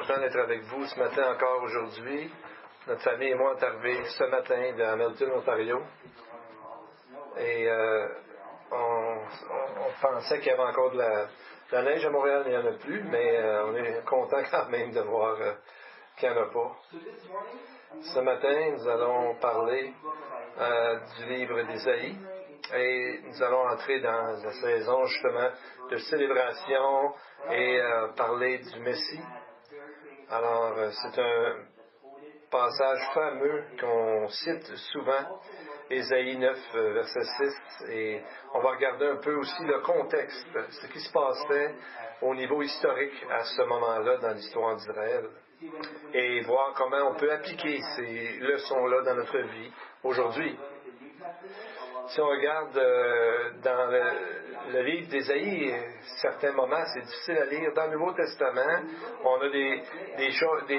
content d'être avec vous ce matin encore aujourd'hui. Notre famille et moi sommes arrivés ce matin de Hamilton, Ontario. Et on pensait qu'il y avait encore de la neige à Montréal, il n'y en a plus, mais on est content quand même de voir qu'il n'y en a pas. Ce matin, nous allons parler du livre d'Ésaïe et nous allons entrer dans la saison justement de célébration et parler du Messie. Alors, c'est un passage fameux qu'on cite souvent, Ésaïe 9, verset 6, et on va regarder un peu aussi le contexte, ce qui se passait au niveau historique à ce moment-là dans l'histoire d'Israël, et voir comment on peut appliquer ces leçons-là dans notre vie aujourd'hui. Si on regarde dans le livre d'Ésaïe, certains moments, c'est difficile à lire. Dans le Nouveau Testament, on a des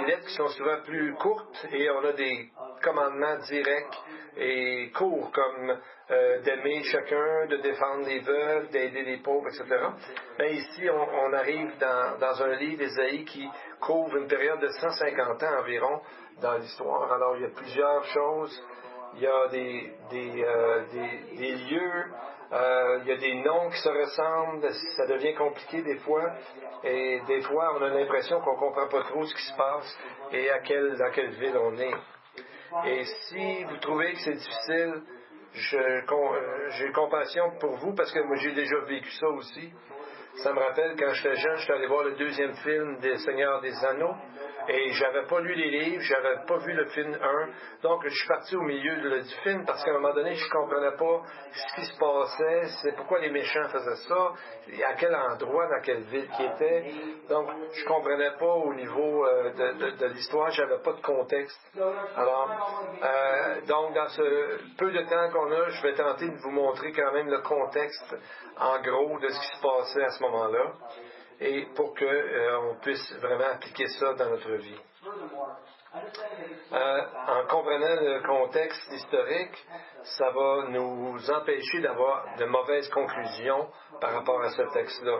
lettres qui sont souvent plus courtes et on a des commandements directs et courts, comme d'aimer chacun, de défendre les veuves, d'aider les pauvres, etc. Mais ici, on arrive dans un livre d'Ésaïe qui couvre une période de 150 ans environ dans l'histoire. Alors, il y a plusieurs choses. Il y a des lieux, il y a des noms qui se ressemblent, ça devient compliqué des fois, et des fois on a l'impression qu'on ne comprend pas trop ce qui se passe et dans quelle ville on est. Et si vous trouvez que c'est difficile, j'ai compassion pour vous parce que moi j'ai déjà vécu ça aussi. Ça me rappelle quand j'étais jeune, j'étais allé voir le deuxième film des Seigneurs des Anneaux et j'avais pas lu les livres, j'avais pas vu le film 1, donc je suis parti au milieu du film parce qu'à un moment donné, je comprenais pas ce qui se passait, c'est pourquoi les méchants faisaient ça, à quel endroit, dans quelle ville qui était. Donc, je comprenais pas au niveau de l'histoire, j'avais pas de contexte. Alors, donc dans ce peu de temps qu'on a, je vais tenter de vous montrer quand même le contexte en gros de ce qui se passait à ce moment-là, et pour qu'on puisse vraiment appliquer ça dans notre vie. En comprenant le contexte historique, ça va nous empêcher d'avoir de mauvaises conclusions par rapport à ce texte-là.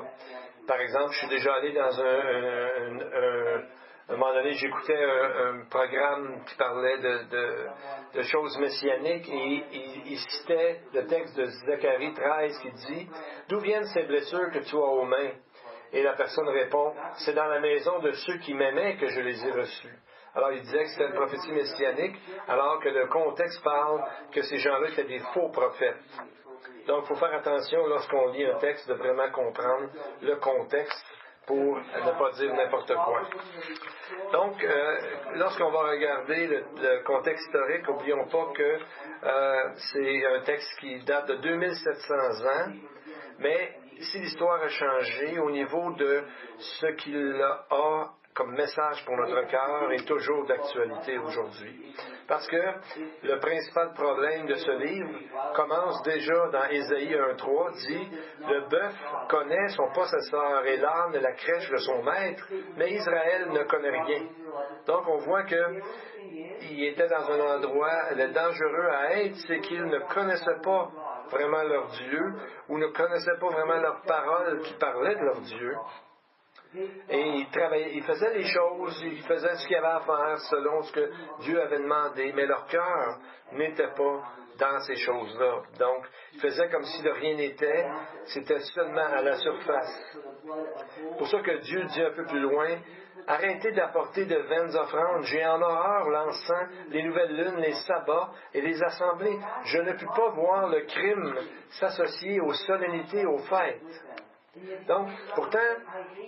Par exemple, je suis déjà allé dans à un moment donné, j'écoutais un programme qui parlait de choses messianiques et il citait le texte de Zacharie 13 qui dit « D'où viennent ces blessures que tu as aux mains ?» Et la personne répond « C'est dans la maison de ceux qui m'aimaient que je les ai reçus. » Alors il disait que c'était une prophétie messianique, alors que le contexte parle que ces gens-là étaient des faux prophètes. Donc il faut faire attention lorsqu'on lit un texte de vraiment comprendre le contexte pour ne pas dire n'importe quoi. Donc, lorsqu'on va regarder le contexte historique, n'oublions pas que c'est un texte qui date de 2700 ans, mais si l'histoire a changé au niveau de ce qu'il a comme message pour notre cœur est toujours d'actualité aujourd'hui. Parce que le principal problème de ce livre commence déjà dans Ésaïe 1.3, dit « Le bœuf connaît son possesseur et l'âne la crèche de son maître, mais Israël ne connaît rien. » Donc on voit qu'il était dans un endroit dangereux à être, c'est qu'ils ne connaissaient pas vraiment leur Dieu, ou ne connaissaient pas vraiment leur parole qui parlait de leur Dieu. Et ils faisaient les choses, ils faisaient ce qu'il y avait à faire selon ce que Dieu avait demandé, mais leur cœur n'était pas dans ces choses-là. Donc, ils faisaient comme si de rien n'était, c'était seulement à la surface. C'est pour ça que Dieu dit un peu plus loin, « Arrêtez d'apporter de vaines offrandes, j'ai en horreur l'encens, les nouvelles lunes, les sabbats et les assemblées. Je ne puis pas voir le crime s'associer aux solennités, aux fêtes. » Donc, pourtant,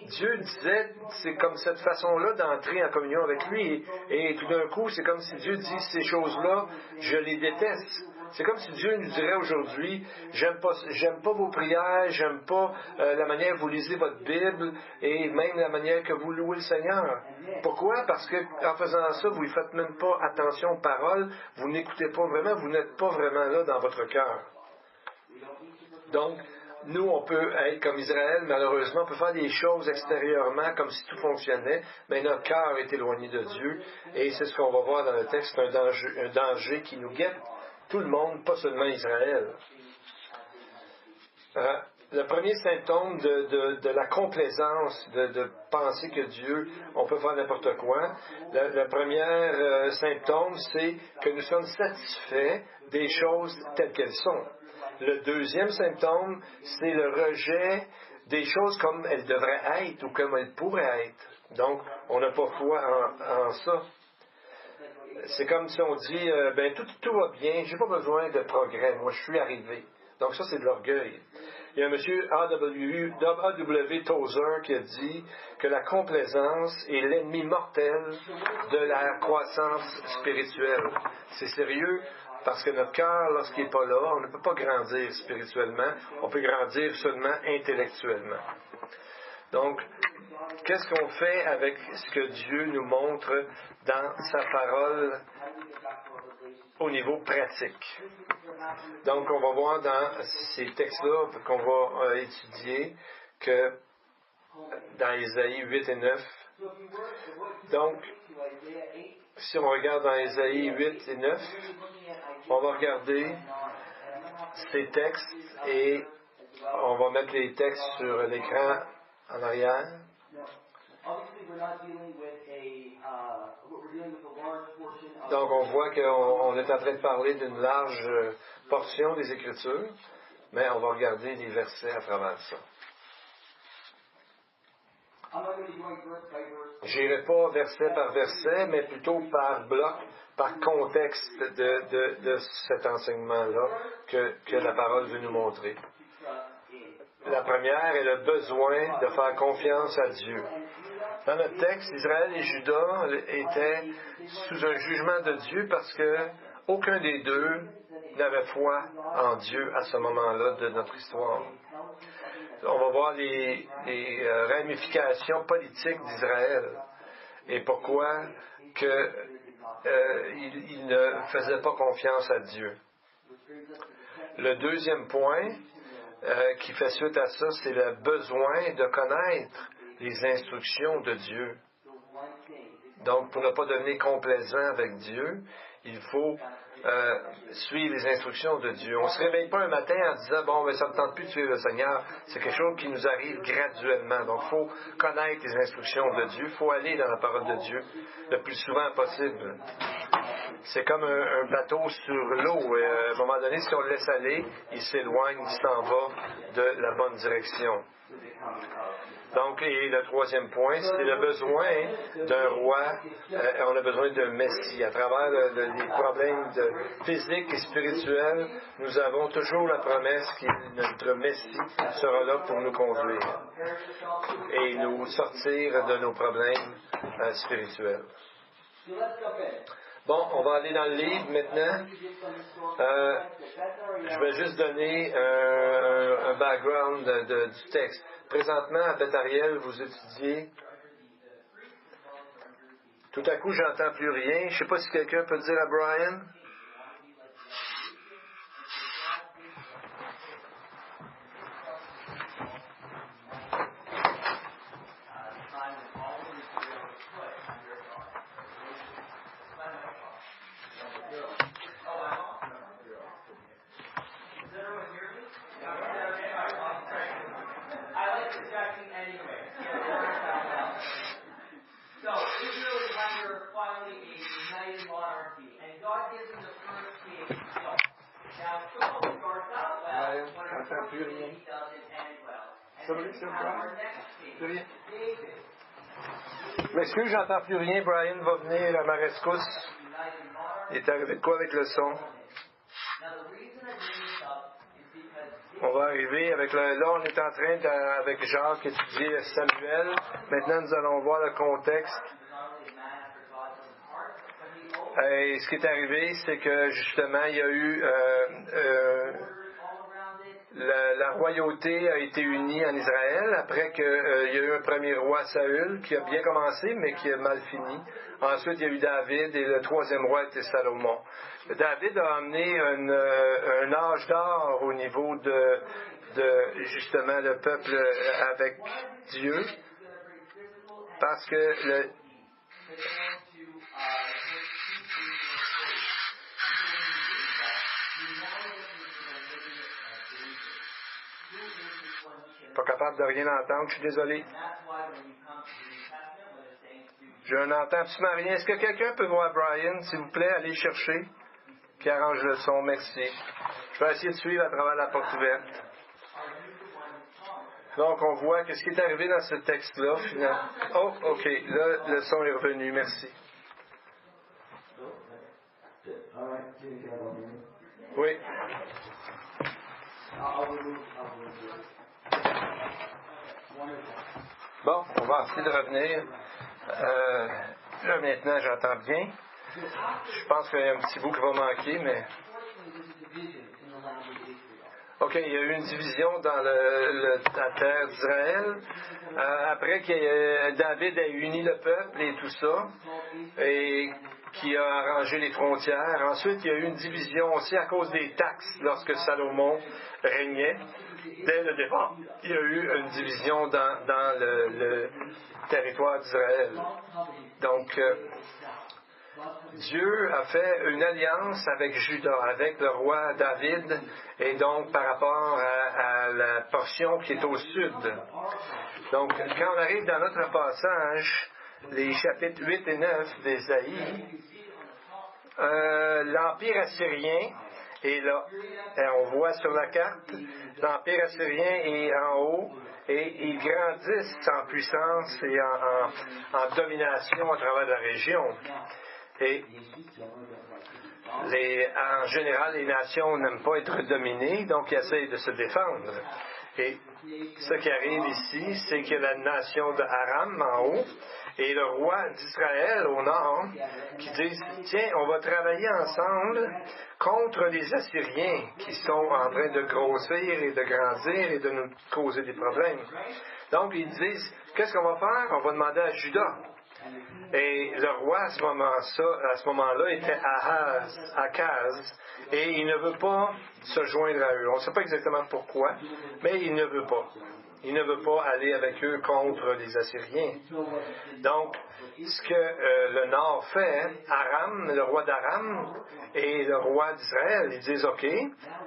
Dieu disait, c'est comme cette façon-là d'entrer en communion avec lui, et tout d'un coup, c'est comme si Dieu dit, ces choses-là, je les déteste. C'est comme si Dieu nous dirait aujourd'hui, j'aime pas vos prières, j'aime pas la manière que vous lisez votre Bible, et même la manière que vous louez le Seigneur. Pourquoi? Parce que en faisant ça, vous ne faites même pas attention aux paroles, vous n'écoutez pas vraiment, vous n'êtes pas vraiment là dans votre cœur. Donc, nous, on peut être comme Israël, malheureusement, on peut faire des choses extérieurement comme si tout fonctionnait, mais notre cœur est éloigné de Dieu, et c'est ce qu'on va voir dans le texte, un danger qui nous guette, tout le monde, pas seulement Israël. le premier symptôme de la complaisance, de penser que Dieu, on peut faire n'importe quoi, le premier symptôme, c'est que nous sommes satisfaits des choses telles qu'elles sont. Le deuxième symptôme, c'est le rejet des choses comme elles devraient être ou comme elles pourraient être. Donc, on n'a pas foi en ça. C'est comme si on dit, tout va bien, j'ai pas besoin de progrès, moi je suis arrivé. Donc ça, c'est de l'orgueil. Il y a un monsieur A.W. Tozer qui a dit que la complaisance est l'ennemi mortel de la croissance spirituelle. C'est sérieux parce que notre cœur, lorsqu'il n'est pas là, on ne peut pas grandir spirituellement, on peut grandir seulement intellectuellement. Donc, qu'est-ce qu'on fait avec ce que Dieu nous montre dans sa parole au niveau pratique? Donc, on va voir dans ces textes-là qu'on va étudier que dans Ésaïe 8 et 9, donc, si on regarde dans Ésaïe 8 et 9, on va regarder ces textes et on va mettre les textes sur l'écran en arrière. Donc, on voit qu'on est en train de parler d'une large portion des Écritures, mais on va regarder les versets à travers ça. Je n'irai pas verset par verset, mais plutôt par bloc, par contexte de cet enseignement-là que la parole veut nous montrer. La première est le besoin de faire confiance à Dieu. Dans notre texte, Israël et Juda étaient sous un jugement de Dieu parce que aucun des deux n'avait foi en Dieu à ce moment-là de notre histoire. On va voir les ramifications politiques d'Israël et pourquoi il ne faisait pas confiance à Dieu. Le deuxième point qui fait suite à ça, c'est le besoin de connaître les instructions de Dieu. Donc, pour ne pas devenir complaisant avec Dieu, il faut suivre les instructions de Dieu. On ne se réveille pas un matin en disant, ça ne me tente plus de suivre le Seigneur. C'est quelque chose qui nous arrive graduellement. Donc, il faut connaître les instructions de Dieu. Il faut aller dans la parole de Dieu le plus souvent possible. C'est comme un bateau sur l'eau. À un moment donné, si on le laisse aller, il s'éloigne, il s'en va de la bonne direction. Donc, et le troisième point, c'est le besoin d'un roi. On a besoin d'un Messie. À travers les problèmes physiques et spirituels, nous avons toujours la promesse que notre Messie sera là pour nous conduire et nous sortir de nos problèmes spirituels. Bon, on va aller dans le livre maintenant. Je vais juste donner un background du texte. Présentement, à Beth-Ariel, vous étudiez. Tout à coup, j'entends plus rien. Je ne sais pas si quelqu'un peut dire à Brian. Je m'excuse, j'entends plus rien. Brian va venir à ma rescousse. Il est arrivé de quoi avec le son? On va arriver avec là, on est en train avec Jacques étudier Samuel. Maintenant, nous allons voir le contexte. Et ce qui est arrivé, c'est que justement, il y a eu la royauté a été unie en Israël après qu'il y a eu un premier roi Saül qui a bien commencé mais qui a mal fini. Ensuite, il y a eu David et le troisième roi était Salomon. David a amené un âge d'or au niveau de justement le peuple avec Dieu parce que pas capable de rien entendre, je suis désolé. Je n'entends absolument rien. Est-ce que quelqu'un peut voir Brian, s'il vous plaît, aller chercher, qui arrange le son, merci. Je vais essayer de suivre à travers la porte ouverte. Donc, on voit qu'est-ce qui est arrivé dans ce texte-là, finalement. Oh, OK, là, le son est revenu, merci. Oui. Bon, on va essayer de revenir. Là, maintenant, j'entends bien. Je pense qu'il y a un petit bout qui va manquer, mais... OK, il y a eu une division dans la terre d'Israël. Après que David ait uni le peuple et tout ça, et qui a arrangé les frontières. Ensuite, il y a eu une division aussi à cause des taxes lorsque Salomon régnait. Dès le départ, il y a eu une division dans le territoire d'Israël. Donc, Dieu a fait une alliance avec Juda, avec le roi David, et donc par rapport à la portion qui est au sud. Donc, quand on arrive dans notre passage, les chapitres 8 et 9 d'Ésaïe, l'Empire assyrien est là. On voit sur la carte, l'Empire assyrien est en haut, et ils grandissent en puissance et en domination à travers la région. Et en général, les nations n'aiment pas être dominées, donc ils essayent de se défendre. Et ce qui arrive ici, c'est que la nation de Aram en haut et le roi d'Israël au nord qui disent, tiens, on va travailler ensemble contre les Assyriens qui sont en train de grossir et de grandir et de nous causer des problèmes. Donc ils disent, qu'est-ce qu'on va faire? On va demander à Juda. Et le roi à ce moment-là était Akaz, et il ne veut pas se joindre à eux. On ne sait pas exactement pourquoi, mais il ne veut pas. Il ne veut pas aller avec eux contre les Assyriens. Donc, ce que le Nord fait, Aram, le roi d'Aram et le roi d'Israël, ils disent, OK,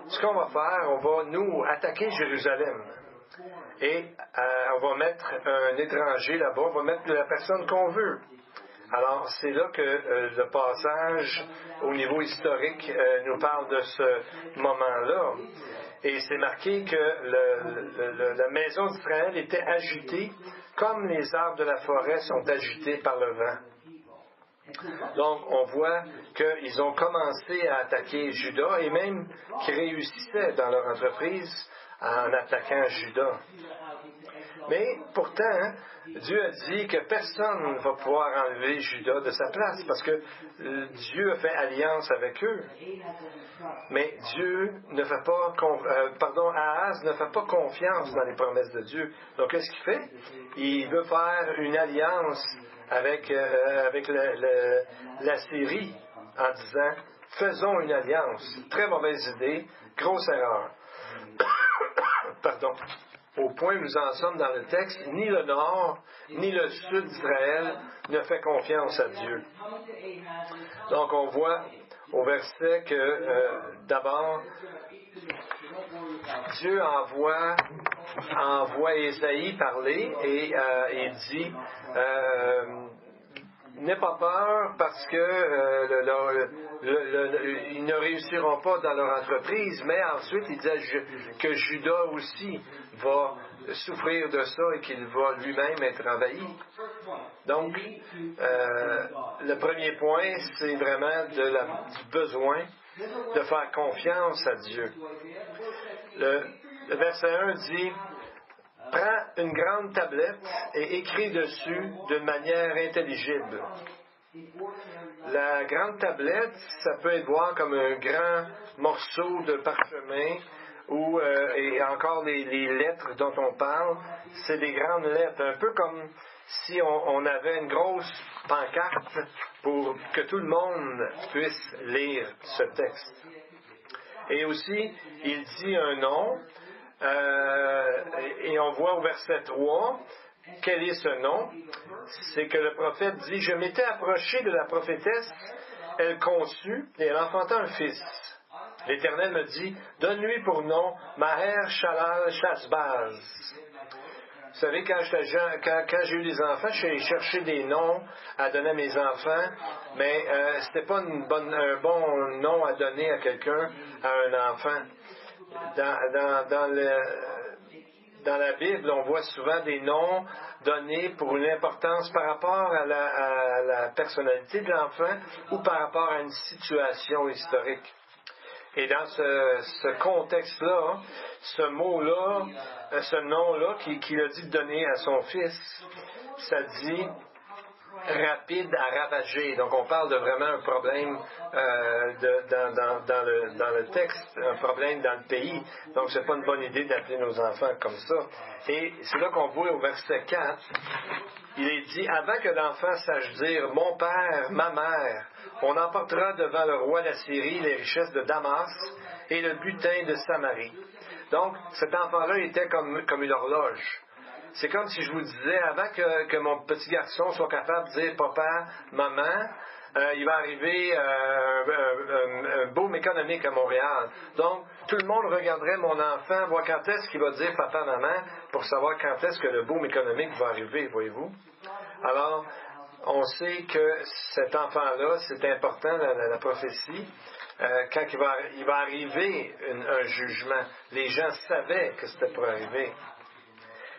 ce qu'on va faire, on va nous attaquer Jérusalem. Et on va mettre un étranger là-bas, on va mettre la personne qu'on veut. Alors, c'est là que le passage au niveau historique nous parle de ce moment-là. Et c'est marqué que la maison d'Israël était agitée comme les arbres de la forêt sont agités par le vent. Donc, on voit qu'ils ont commencé à attaquer Juda et même qu'ils réussissaient dans leur entreprise en attaquant Juda. Mais pourtant, Dieu a dit que personne ne va pouvoir enlever Juda de sa place parce que Dieu a fait alliance avec eux. Mais Dieu ne fait pas, Ahaz ne fait pas confiance dans les promesses de Dieu. Donc, qu'est-ce qu'il fait? Il veut faire une alliance avec la Syrie en disant, faisons une alliance. Très mauvaise idée, grosse erreur. Pardon. Au point où nous en sommes dans le texte, ni le nord, ni le sud d'Israël ne fait confiance à Dieu. Donc on voit au verset que d'abord, Dieu envoie Ésaïe parler et il dit n'aie pas peur parce que ils ne réussiront pas dans leur entreprise, mais ensuite il dit que Juda aussi va souffrir de ça et qu'il va lui-même être envahi. Donc, le premier point, c'est vraiment du besoin de faire confiance à Dieu. Le verset 1 dit « Prends une grande tablette et écris dessus d'une manière intelligible. » La grande tablette, ça peut être voir comme un grand morceau de parchemin et encore les lettres dont on parle, c'est des grandes lettres, un peu comme si on avait une grosse pancarte pour que tout le monde puisse lire ce texte. Et aussi, il dit un nom, et on voit au verset 3, quel est ce nom? C'est que le prophète dit, « Je m'étais approché de la prophétesse, elle conçut et elle enfanta un fils. L'Éternel me dit, donne-lui pour nom Maher Shalal Shashbaz. » Vous savez, quand j'ai eu des enfants, j'ai cherché des noms à donner à mes enfants, mais c'était pas un bon nom à donner à quelqu'un, à un enfant. Dans la Bible, on voit souvent des noms donnés pour une importance par rapport à la personnalité de l'enfant ou par rapport à une situation historique. Et dans ce contexte-là, ce mot-là, ce nom-là qu'il a dit de donner à son fils, ça dit rapide à ravager. Donc on parle de vraiment un problème dans le texte, un problème dans le pays. Donc c'est pas une bonne idée d'appeler nos enfants comme ça. Et c'est là qu'on voit au verset 4, il est dit, avant que l'enfant sache dire mon père, ma mère, on emportera devant le roi d'Assyrie les richesses de Damas et le butin de Samarie. Donc cet enfant-là était comme une horloge. C'est comme si je vous disais, avant que mon petit garçon soit capable de dire papa, maman, il va arriver un boom économique à Montréal. Donc, tout le monde regarderait mon enfant, voir quand est-ce qu'il va dire papa, maman, pour savoir quand est-ce que le boom économique va arriver, voyez-vous. Alors, on sait que cet enfant-là, c'est important, la prophétie. Quand il va arriver un jugement, les gens savaient que c'était pour arriver.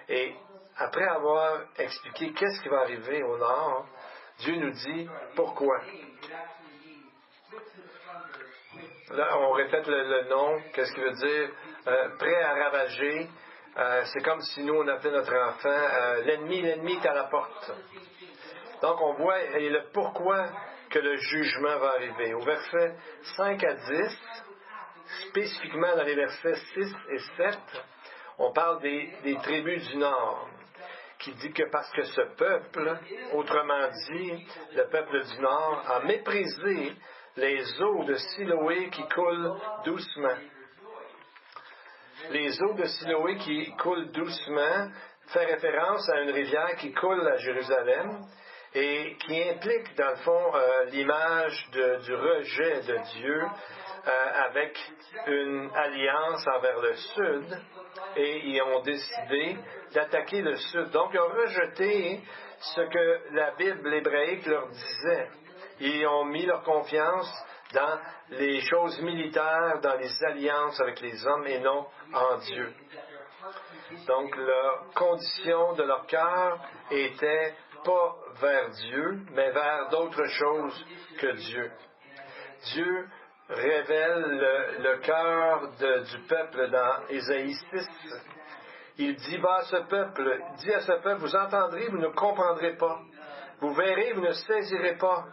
Et après avoir expliqué qu'est-ce qui va arriver au nord, Dieu nous dit pourquoi. Là, on répète le nom, qu'est-ce qu'il veut dire? Prêt à ravager. C'est comme si nous, on appelait notre enfant l'ennemi est à la porte. Donc, on voit le pourquoi que le jugement va arriver. Au verset 5 à 10, spécifiquement dans les versets 6 et 7, on parle des tribus du Nord, qui dit que parce que ce peuple, autrement dit, le peuple du Nord, a méprisé les eaux de Siloé qui coulent doucement. Les eaux de Siloé qui coulent doucement fait référence à une rivière qui coule à Jérusalem et qui implique, dans le fond, l'image du rejet de Dieu avec une alliance envers le Sud, et ils ont décidé d'attaquer le Sud. Donc, ils ont rejeté ce que la Bible hébraïque leur disait. Ils ont mis leur confiance dans les choses militaires, dans les alliances avec les hommes et non en Dieu. Donc, la condition de leur cœur était pas vers Dieu, mais vers d'autres choses que Dieu. Dieu révèle le cœur du peuple dans Ésaïe 6. Il dit à ce peuple, vous entendrez, vous ne comprendrez pas. Vous verrez, vous ne saisirez pas.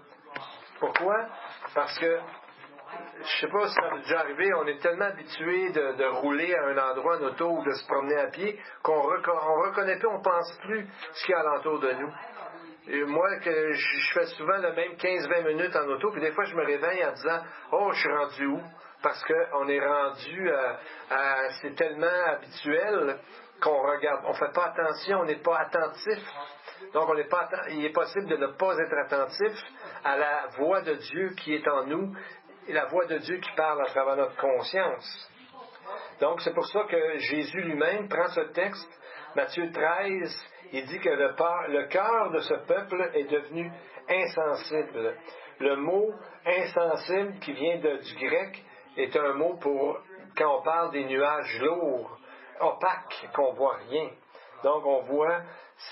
Pourquoi? Parce que, je ne sais pas si ça m'est déjà arrivé, on est tellement habitué de rouler à un endroit en auto ou de se promener à pied qu'on reconnaît plus, on ne pense plus ce qu'il y a alentour de nous. Et moi, je fais souvent le même 15-20 minutes en auto, puis des fois je me réveille en disant « Oh, je suis rendu où? » Parce qu'on est rendu c'est tellement habituel qu'on regarde, on ne fait pas attention, on n'est pas attentif. Donc, il est possible de ne pas être attentif à la voix de Dieu qui est en nous, et la voix de Dieu qui parle à travers notre conscience. Donc, c'est pour ça que Jésus lui-même prend ce texte, Matthieu 13, il dit que le cœur de ce peuple est devenu insensible. Le mot insensible qui vient du grec est un mot pour quand on parle des nuages lourds, opaques, qu'on ne voit rien. Donc on voit,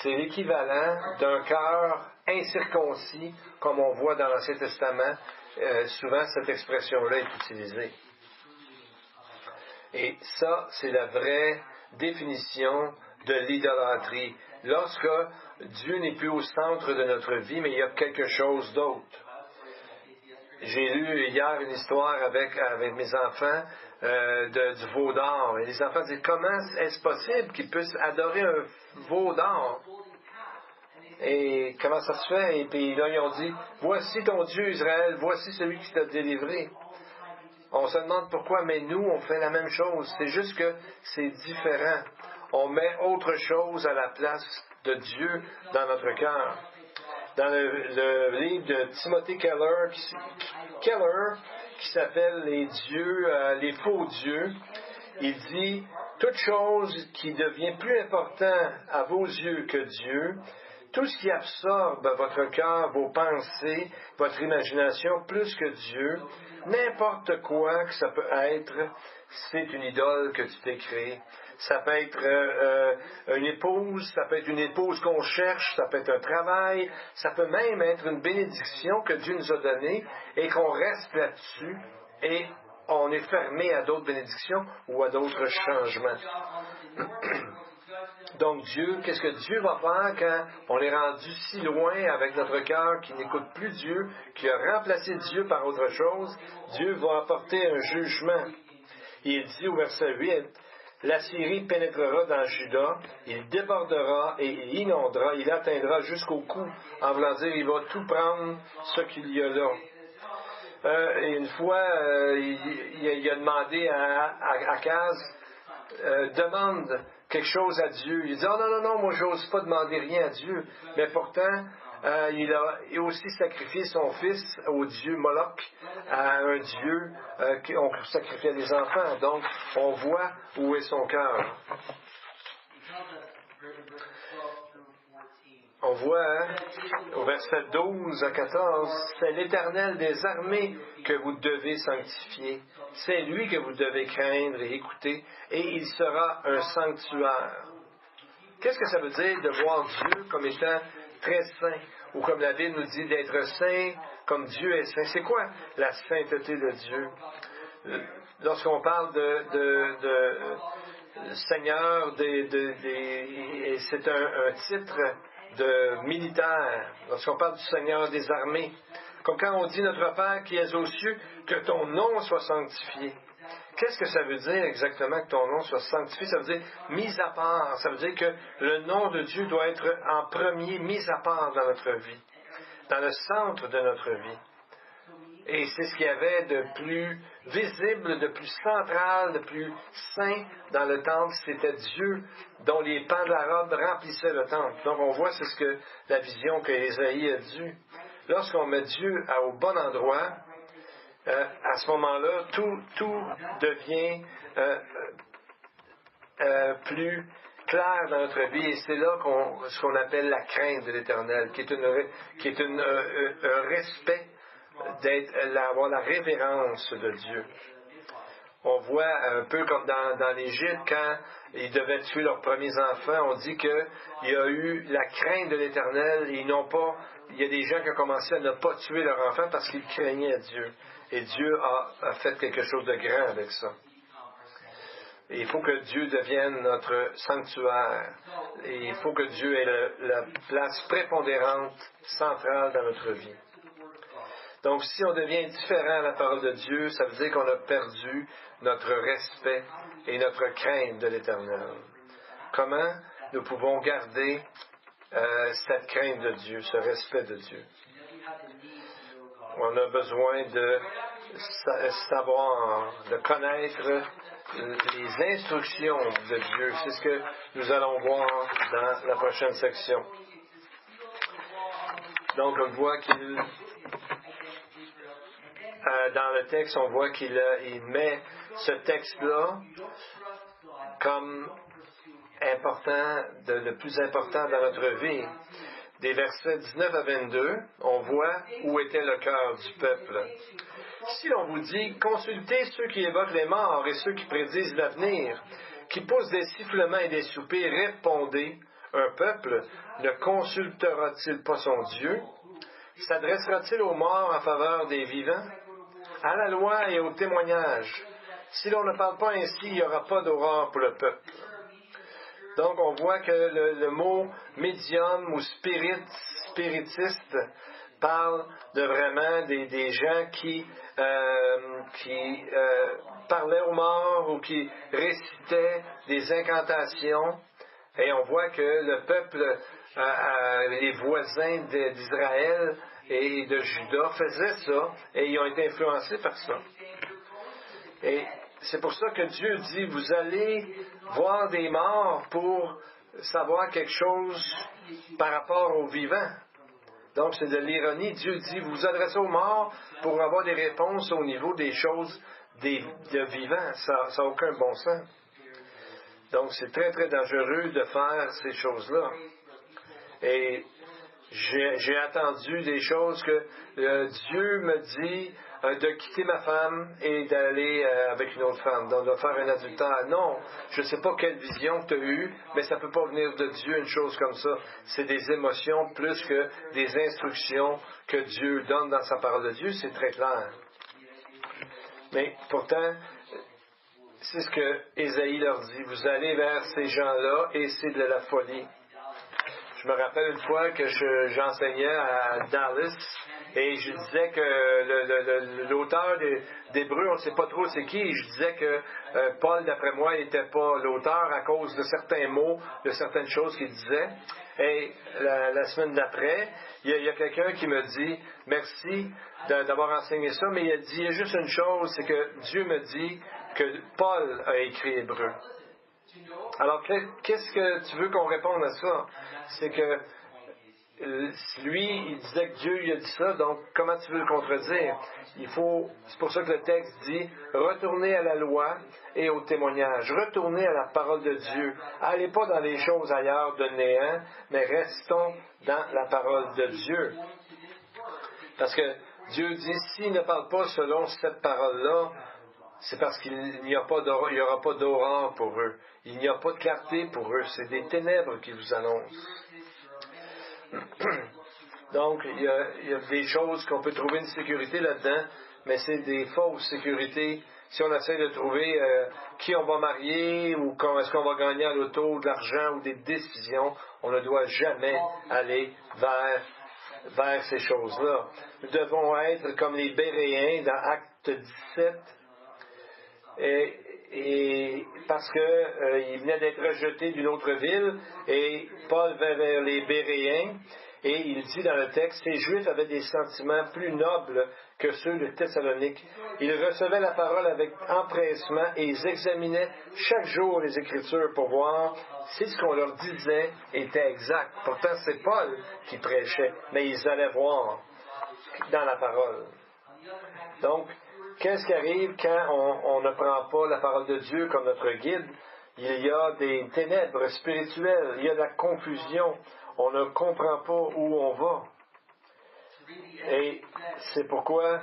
c'est l'équivalent d'un cœur incirconcis, comme on voit dans l'Ancien Testament. Souvent cette expression-là est utilisée. Et ça, c'est la vraie définition de l'idolâtrie. Lorsque Dieu n'est plus au centre de notre vie, mais il y a quelque chose d'autre. J'ai lu hier une histoire avec mes enfants du veau d'or. Et les enfants disent, comment est-ce possible qu'ils puissent adorer un veau d'or? Et comment ça se fait? Et puis là, ils ont dit, voici ton Dieu Israël, voici celui qui t'a délivré. On se demande pourquoi, mais nous, on fait la même chose. C'est juste que c'est différent. On met autre chose à la place de Dieu dans notre cœur. Dans le livre de Timothy Keller, qui s'appelle Les faux dieux, il dit toute chose qui devient plus important à vos yeux que Dieu, tout ce qui absorbe votre cœur, vos pensées, votre imagination plus que Dieu, n'importe quoi que ça peut être, c'est une idole que tu t'es créée. Ça peut être une épouse, ça peut être une épouse qu'on cherche, ça peut être un travail, ça peut même être une bénédiction que Dieu nous a donnée et qu'on reste là-dessus et on est fermé à d'autres bénédictions ou à d'autres changements. Donc Dieu, qu'est-ce que Dieu va faire quand on est rendu si loin avec notre cœur qui n'écoute plus Dieu, qui a remplacé Dieu par autre chose? Dieu va apporter un jugement. Il dit au verset 8, « L'Assyrie pénétrera dans Juda, il débordera et il inondera, il atteindra jusqu'au cou. » En voulant dire, il va tout prendre ce qu'il y a là. Et une fois, il a demandé à Akaz, demande quelque chose à Dieu. Il dit, oh non, moi j'ose pas demander rien à Dieu. Mais pourtant, il a aussi sacrifié son fils au dieu Moloch, à un dieu qu'on sacrifiait des enfants. Donc, on voit où est son cœur. On voit, au verset 12 à 14, c'est l'Éternel des armées que vous devez sanctifier. C'est lui que vous devez craindre et écouter, et il sera un sanctuaire. Qu'est-ce que ça veut dire de voir Dieu comme étant très saint, ou comme la Bible nous dit d'être saint comme Dieu est saint? C'est quoi la sainteté de Dieu? Lorsqu'on parle de Seigneur, c'est un titre de militaire, lorsqu'on parle du Seigneur des armées, comme quand on dit notre Père qui es aux cieux, que ton nom soit sanctifié. Qu'est-ce que ça veut dire exactement que ton nom soit sanctifié? Ça veut dire mis à part. Ça veut dire que le nom de Dieu doit être en premier mis à part dans notre vie, dans le centre de notre vie. Et c'est ce qu'il y avait de plus visible, de plus central, de plus saint dans le temple. C'était Dieu dont les pans de la robe remplissaient le temple. Donc on voit, c'est ce que la vision que Ésaïe a dit. Lorsqu'on met Dieu au bon endroit, à ce moment-là, tout devient plus clair dans notre vie. Et c'est là ce qu'on appelle la crainte de l'Éternel, qui est un respect avoir la révérence de Dieu. On voit un peu comme dans l'Égypte, quand ils devaient tuer leurs premiers enfants, on dit qu'il y a eu la crainte de l'Éternel, et il y a des gens qui ont commencé à ne pas tuer leurs enfants parce qu'ils craignaient Dieu. Et Dieu a fait quelque chose de grand avec ça. Et il faut que Dieu devienne notre sanctuaire. Et il faut que Dieu ait la place prépondérante, centrale dans notre vie. Donc, si on devient indifférent à la parole de Dieu, ça veut dire qu'on a perdu notre respect et notre crainte de l'Éternel. Comment nous pouvons garder cette crainte de Dieu, ce respect de Dieu? On a besoin de savoir, de connaître les instructions de Dieu. C'est ce que nous allons voir dans la prochaine section. Donc, on voit dans le texte, on voit qu'il met ce texte-là comme important, le plus important dans notre vie. Des versets 19 à 22, on voit où était le cœur du peuple. Si l'on vous dit, consultez ceux qui évoquent les morts et ceux qui prédisent l'avenir, qui poussent des sifflements et des soupirs, répondez, un peuple ne consultera-t-il pas son Dieu? S'adressera-t-il aux morts en faveur des vivants? À la loi et au témoignage. Si l'on ne parle pas ainsi, il n'y aura pas d'aurore pour le peuple. Donc, on voit que le mot médium ou spiritiste parle de vraiment des gens qui parlaient aux morts ou qui récitaient des incantations. Et on voit que le peuple, les voisins d'Israël et de Juda faisaient ça et ils ont été influencés par ça. Et c'est pour ça que Dieu dit, vous allez voir des morts pour savoir quelque chose par rapport aux vivants. Donc c'est de l'ironie. Dieu dit, vous vous adressez aux morts pour avoir des réponses au niveau des choses de vivants. Ça n'a aucun bon sens. Donc, c'est très, très dangereux de faire ces choses-là. Et j'ai attendu des choses que Dieu me dit de quitter ma femme et d'aller avec une autre femme, donc de faire un adultère. Non, je ne sais pas quelle vision tu as eue, mais ça ne peut pas venir de Dieu, une chose comme ça. C'est des émotions plus que des instructions que Dieu donne dans sa parole de Dieu, c'est très clair. Mais pourtant, c'est ce que Ésaïe leur dit. Vous allez vers ces gens-là et c'est de la folie. Je me rappelle une fois que j'enseignais à Dallas et je disais que l'auteur d'Hébreux, on ne sait pas trop c'est qui, et je disais que Paul, d'après moi, n'était pas l'auteur à cause de certains mots, de certaines choses qu'il disait. Et la semaine d'après, il y a quelqu'un qui me dit « Merci d'avoir enseigné ça », mais il a dit « Il y a juste une chose, c'est que Dieu me dit que Paul a écrit Hébreux. » Alors, qu'est-ce que tu veux qu'on réponde à ça? C'est que lui, il disait que Dieu lui a dit ça, donc comment tu veux le contredire? C'est pour ça que le texte dit, retournez à la loi et au témoignage, retournez à la parole de Dieu. Allez pas dans les choses ailleurs de néant, mais restons dans la parole de Dieu. Parce que Dieu dit, s'il ne parle pas selon cette parole-là, c'est parce qu'il n'y aura pas d'aurore pour eux. Il n'y a pas de clarté pour eux. C'est des ténèbres qui vous annoncent. Donc, il y a des choses qu'on peut trouver une sécurité là-dedans, mais c'est des fausses sécurités. Si on essaie de trouver qui on va marier ou est-ce qu'on va gagner à l'auto, de l'argent ou des décisions, on ne doit jamais aller vers ces choses-là. Nous devons être comme les Béréens dans Acte 17, et parce que il venait d'être rejeté d'une autre ville, et Paul va vers les Béréens, et il dit dans le texte, ces Juifs avaient des sentiments plus nobles que ceux de Thessalonique. Ils recevaient la parole avec empressement et ils examinaient chaque jour les Écritures pour voir si ce qu'on leur disait était exact. Pourtant, c'est Paul qui prêchait, mais ils allaient voir dans la parole. Donc, qu'est-ce qui arrive quand on ne prend pas la parole de Dieu comme notre guide? Il y a des ténèbres spirituelles, il y a de la confusion, on ne comprend pas où on va. Et c'est pourquoi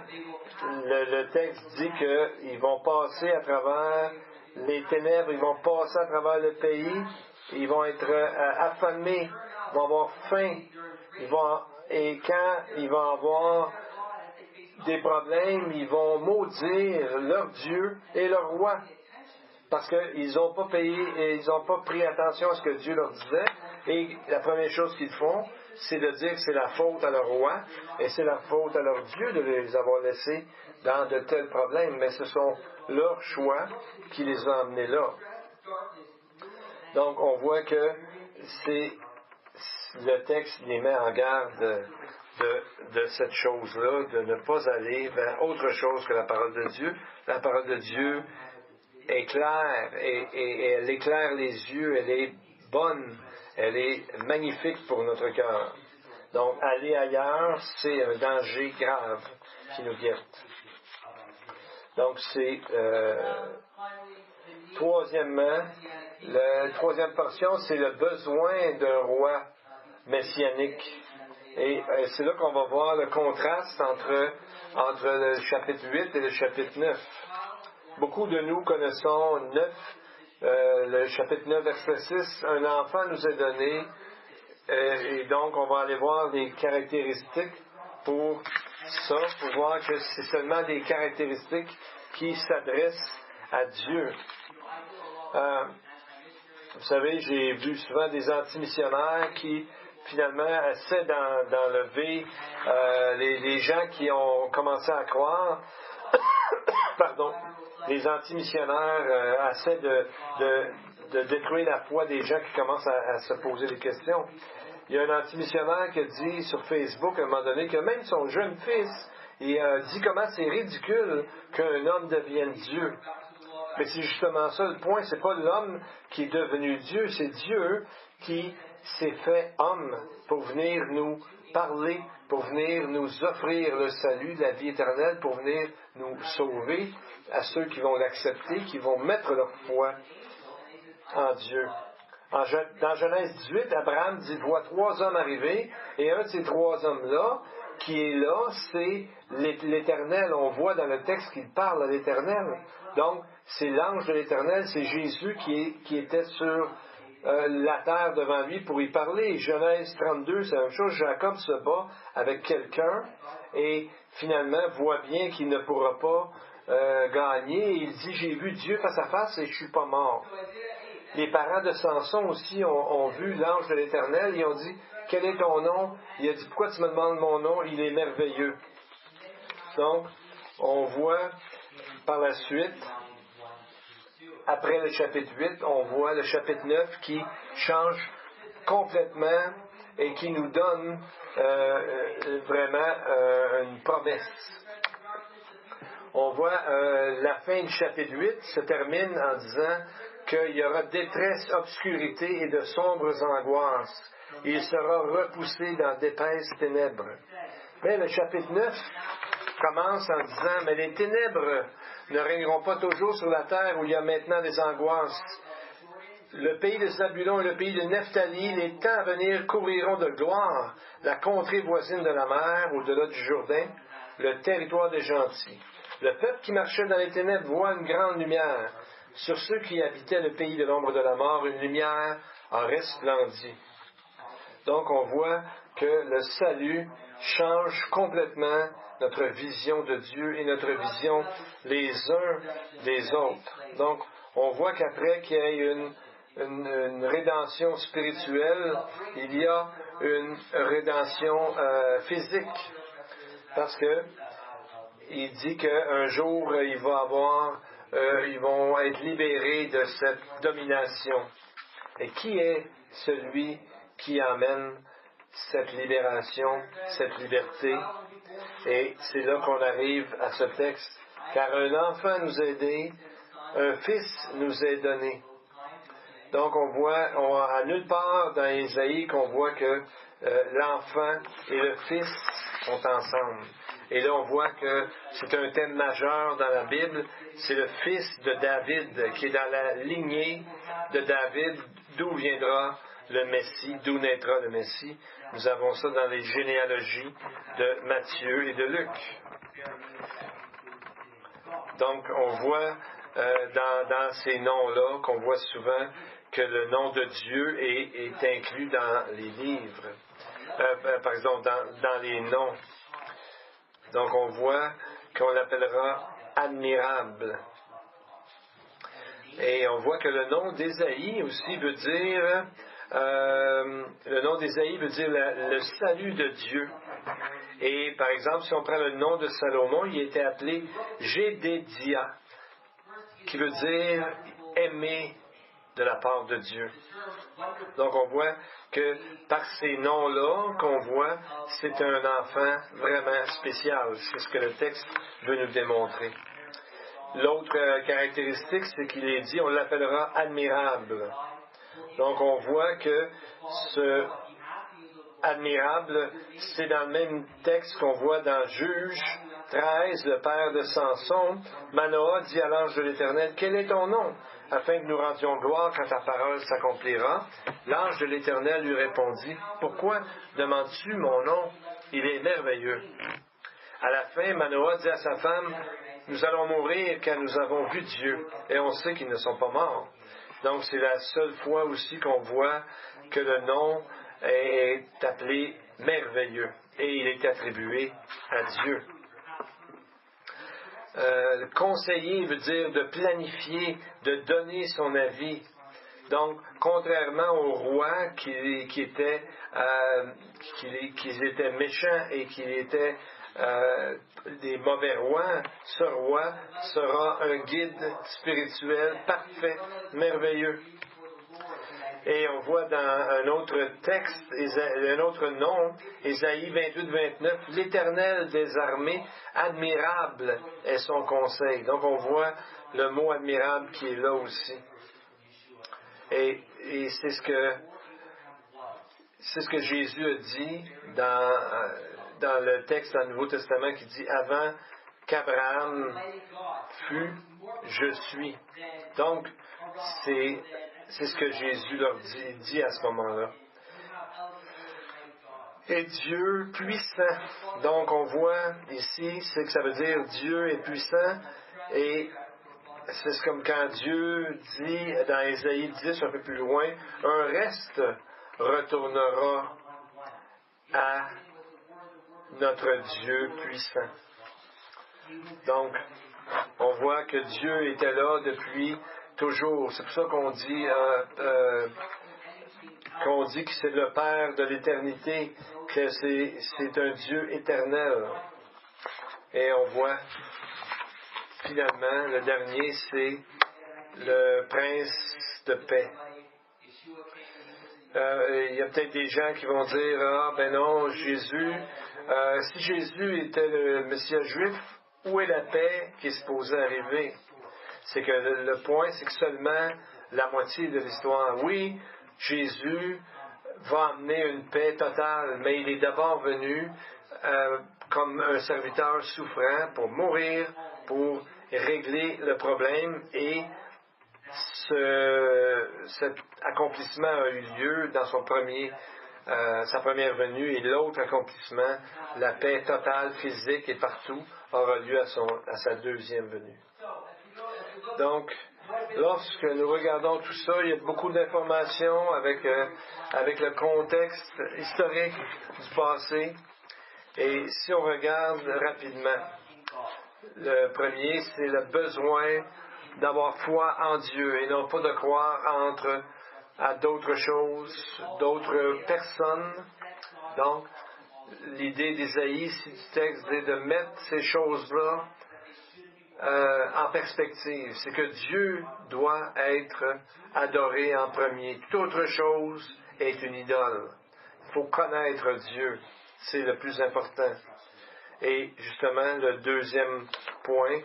le texte dit qu'ils vont passer à travers les ténèbres, ils vont passer à travers le pays, ils vont être affamés, ils vont avoir faim, et quand ils vont avoir des problèmes, ils vont maudire leur Dieu et leur roi. Parce qu'ils n'ont pas payé et ils n'ont pas pris attention à ce que Dieu leur disait. Et la première chose qu'ils font, c'est de dire que c'est la faute à leur roi et c'est la faute à leur Dieu de les avoir laissés dans de tels problèmes. Mais ce sont leurs choix qui les ont amenés là. Donc on voit que le texte les met en garde de cette chose-là, de ne pas aller vers autre chose que la parole de Dieu. La parole de Dieu est claire et elle éclaire les yeux, elle est bonne, elle est magnifique pour notre cœur. Donc, aller ailleurs, c'est un danger grave qui nous guette. Donc, c'est troisièmement, la troisième portion, c'est le besoin d'un roi messianique. Et c'est là qu'on va voir le contraste entre le chapitre 8 et le chapitre 9. Beaucoup de nous connaissons le chapitre 9, verset 6. Un enfant nous est donné, et donc on va aller voir des caractéristiques pour ça, pour voir que c'est seulement des caractéristiques qui s'adressent à Dieu. Vous savez, j'ai vu souvent des antimissionnaires qui finalement essaient d'enlever les gens qui ont commencé à croire. Pardon. Les antimissionnaires essaient de détruire la foi des gens qui commencent à se poser des questions. Il y a un antimissionnaire qui a dit sur Facebook à un moment donné que même son jeune fils, il a dit comment c'est ridicule qu'un homme devienne Dieu. Mais c'est justement ça le point, c'est pas l'homme qui est devenu Dieu, c'est Dieu qui s'est fait homme pour venir nous parler, pour venir nous offrir le salut, la vie éternelle, pour venir nous sauver à ceux qui vont l'accepter, qui vont mettre leur foi en Dieu. Dans Genèse 18, Abraham dit, voit 3 hommes arriver, et un de ces 3 hommes-là, qui est là, c'est l'Éternel. On voit dans le texte qu'il parle à l'Éternel. Donc, c'est l'ange de l'Éternel, c'est Jésus qui était sur la terre devant lui pour y parler. Genèse 32, c'est la même chose. Jacob se bat avec quelqu'un et finalement voit bien qu'il ne pourra pas gagner. Et il dit, j'ai vu Dieu face à face et je suis pas mort. Les parents de Samson aussi ont vu l'ange de l'Éternel. Ils ont dit, quel est ton nom? Il a dit, pourquoi tu me demandes mon nom? Il est merveilleux. Donc, on voit par la suite, après le chapitre 8, on voit le chapitre 9 qui change complètement et qui nous donne vraiment une promesse. On voit la fin du chapitre 8 se termine en disant qu'il y aura détresse, obscurité et de sombres angoisses. Il sera repoussé dans d'épaisses ténèbres. Mais le chapitre 9 commence en disant, mais les ténèbres ne régneront pas toujours sur la terre où il y a maintenant des angoisses. Le pays de Zabulon et le pays de Nephtali, les temps à venir couvriront de gloire la contrée voisine de la mer, au-delà du Jourdain, le territoire des gentils. Le peuple qui marchait dans les ténèbres voit une grande lumière. Sur ceux qui habitaient le pays de l'ombre de la mort, une lumière en resplendit. Donc on voit que le salut change complètement notre vision de Dieu et notre vision les uns des autres. Donc on voit qu'après qu'il y ait une rédemption spirituelle, il y a une rédemption physique. Parce que il dit qu'un jour il va avoir ils vont être libérés de cette domination. Et qui est celui qui amène cette libération, cette liberté? Et c'est là qu'on arrive à ce texte. Car un enfant nous est né, un fils nous est donné. Donc on voit, à nulle part dans Ésaïe qu'on voit que l'enfant et le fils sont ensemble. Et là, on voit que c'est un thème majeur dans la Bible. C'est le fils de David, qui est dans la lignée de David, d'où viendra le Messie, d'où naîtra le Messie. Nous avons ça dans les généalogies de Matthieu et de Luc. Donc, on voit dans ces noms-là, qu'on voit souvent que le nom de Dieu est inclus dans les livres. Par exemple, dans les noms. Donc, on voit qu'on l'appellera admirable. Et on voit que le nom d'Ésaïe aussi veut dire, le salut de Dieu. Et par exemple, si on prend le nom de Salomon, il était appelé Jédédia, qui veut dire aimé de la part de Dieu. Donc on voit que par ces noms-là qu'on voit, c'est un enfant vraiment spécial. C'est ce que le texte veut nous démontrer. L'autre caractéristique, c'est qu'il est dit, on l'appellera admirable. Donc on voit que ce admirable, c'est dans le même texte qu'on voit dans Juge 13, le père de Samson. Manoah dit à l'ange de l'Éternel, quel est ton nom? Afin que nous rendions gloire quand ta parole s'accomplira. L'ange de l'Éternel lui répondit, pourquoi demandes-tu mon nom? Il est merveilleux. À la fin, Manoah dit à sa femme, nous allons mourir car nous avons vu Dieu, et on sait qu'ils ne sont pas morts. Donc c'est la seule fois aussi qu'on voit que le nom est appelé merveilleux, et il est attribué à Dieu. Conseiller veut dire de planifier, de donner son avis. Donc, contrairement aux rois qui étaient méchants et qui étaient des mauvais rois, ce roi sera un guide spirituel parfait, merveilleux. Et on voit dans un autre texte, un autre nom, Ésaïe 28-29, l'Éternel des armées, admirable est son conseil. Donc on voit le mot admirable qui est là aussi. Et c'est ce que Jésus a dit dans le texte dans le Nouveau Testament qui dit avant qu'Abraham fût, je suis. Donc c'est c'est ce que Jésus leur dit à ce moment-là. Et Dieu puissant. Donc, on voit ici, c'est que ça veut dire Dieu est puissant. Et c'est comme quand Dieu dit dans Ésaïe 10, un peu plus loin, un reste retournera à notre Dieu puissant. Donc, on voit que Dieu était là depuis toujours. C'est pour ça qu'on dit que c'est le Père de l'éternité, que c'est un Dieu éternel. Et on voit, finalement, le dernier, c'est le Prince de paix. Il y a peut-être des gens qui vont dire, ah ben non, Jésus, si Jésus était le Messie juif, où est la paix qui est supposée arriver? C'est que le point, c'est que seulement la moitié de l'histoire. Oui, Jésus va amener une paix totale, mais il est d'abord venu comme un serviteur souffrant pour mourir, pour régler le problème, et cet accomplissement a eu lieu dans sa première venue, et l'autre accomplissement, la paix totale, physique et partout, aura lieu à sa deuxième venue. Donc, lorsque nous regardons tout ça, il y a beaucoup d'informations avec le contexte historique du passé. Et si on regarde rapidement, le premier, c'est le besoin d'avoir foi en Dieu et non pas de croire à d'autres choses, d'autres personnes. Donc, l'idée d'Ésaïe, du texte, c'est de mettre ces choses-là en perspective. C'est que Dieu doit être adoré en premier. Toute autre chose est une idole. Il faut connaître Dieu. C'est le plus important. Et justement, le deuxième point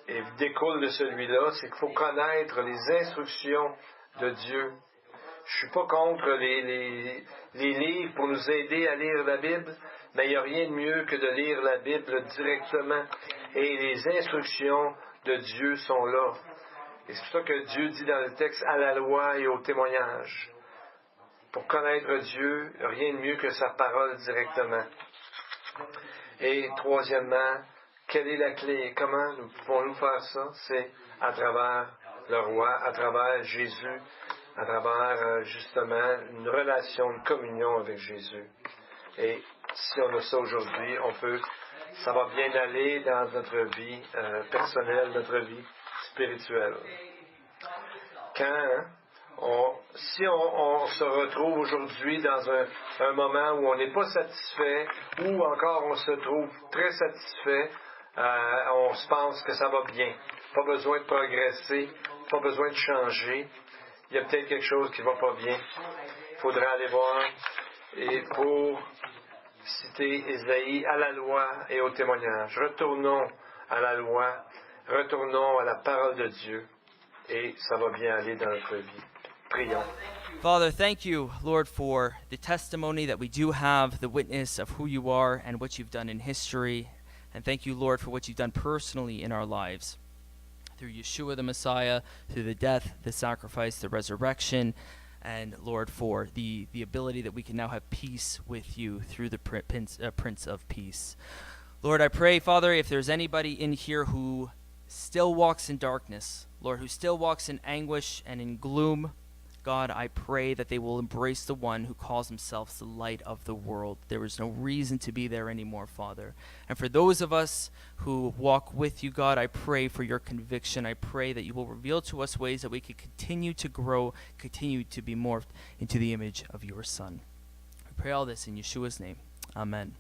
et découle de celui-là, c'est qu'il faut connaître les instructions de Dieu. Je ne suis pas contre les livres pour nous aider à lire la Bible, mais il n'y a rien de mieux que de lire la Bible directement. Et les instructions de Dieu sont là. Et c'est pour ça que Dieu dit dans le texte à la loi et au témoignage. Pour connaître Dieu, rien de mieux que sa parole directement. Et troisièmement, quelle est la clé? Comment nous pouvons-nous faire ça? C'est à travers le roi, à travers Jésus, à travers justement une relation, une communion avec Jésus. Et si on a ça aujourd'hui, ça va bien aller dans notre vie personnelle, notre vie spirituelle. Si on se retrouve aujourd'hui dans un moment où on n'est pas satisfait, ou encore on se trouve très satisfait, on se pense que ça va bien. Pas besoin de progresser, pas besoin de changer. Il y a peut-être quelque chose qui ne va pas bien. Il faudra aller voir. Et pour citer Ésaïe, à la loi et au témoignage. Retournons à la loi, retournons à la parole de Dieu, et ça va bien aller dans notre vie. Prions. Father, thank you, Lord, for the testimony that we do have, the witness of who you are and what you've done in history. And thank you, Lord, for what you've done personally in our lives. Through Yeshua the Messiah, through the death, the sacrifice, the resurrection, and Lord, for the ability that we can now have peace with you through the Prince of Peace. Lord, I pray, Father, if there's anybody in here who still walks in darkness, Lord, who still walks in anguish and in gloom, God, I pray that they will embrace the one who calls himself the light of the world. There is no reason to be there anymore, Father. And for those of us who walk with you, God, I pray for your conviction. I pray that you will reveal to us ways that we can continue to grow, continue to be morphed into the image of your Son. I pray all this in Yeshua's name. Amen.